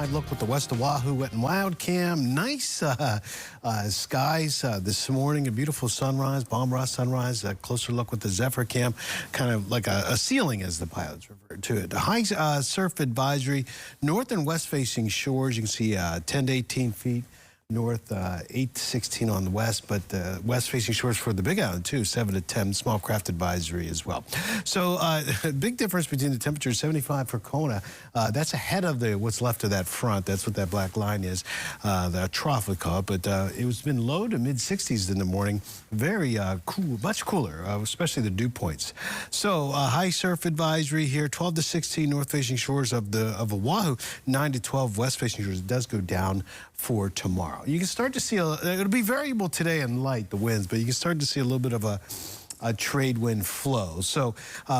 live look with the West Oahu Wet and Wild Cam. Nice skies this morning, a beautiful sunrise, Bombras sunrise. A closer look with the Zephyr Cam, kind of like a ceiling as the pilots refer to it. A high surf advisory, north and west facing shores. You can see 10 to 18 feet. North, 8 to 16 on the west, but west-facing shores for the Big Island, too, 7 to 10, small craft advisory as well. So, big difference between the temperatures, 75 for Kona. That's ahead of what's left of that front. That's what that black line is, the trough we call it. But it's been low to mid-60s in the morning. Very cool, much cooler, especially the dew points. So, high surf advisory here, 12 to 16 north-facing shores of Oahu, 9 to 12 west-facing shores. It does go down for tomorrow. You can start to see, it'll be variable today and light, the winds, but you can start to see a little bit of a trade wind flow. So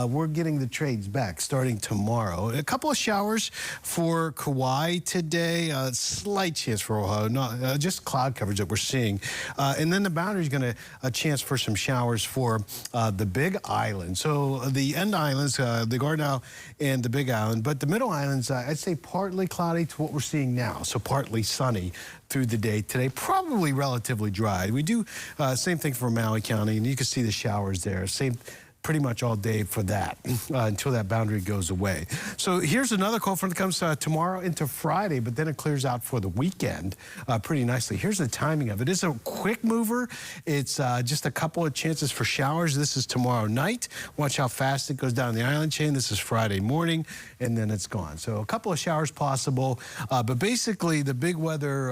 we're getting the trades back starting tomorrow. A couple of showers for Kauai today. Slight chance for Oahu, not just cloud coverage that we're seeing. And then the boundary is going to a chance for some showers for the Big Island. So the end islands, the Garden and the Big Island, but the middle islands, I'd say partly cloudy to what we're seeing now. So partly sunny through the day today, probably relatively dry. We do same thing for Maui County, and you can see the showers there. Same pretty much all day for that until that boundary goes away. So here's another cold front that comes tomorrow into Friday, but then it clears out for the weekend pretty nicely. Here's the timing of it. It's a quick mover. It's just a couple of chances for showers. This is tomorrow night. Watch how fast it goes down the island chain. This is Friday morning, and then it's gone. So a couple of showers possible, but basically the big weather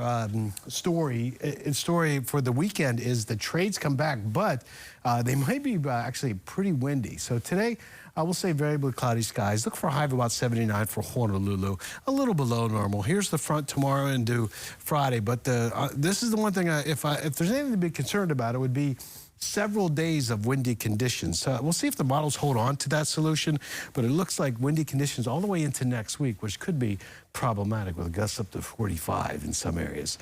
story for the weekend is the trades come back, but they might be actually pretty windy. So today, I will say variably cloudy skies. Look for a high of about 79 for Honolulu, a little below normal. Here's the front tomorrow into Friday. But this is the one thing, if there's anything to be concerned about, it would be several days of windy conditions. We'll see if the models hold on to that solution, but it looks like windy conditions all the way into next week, which could be problematic with gusts up to 45 in some areas.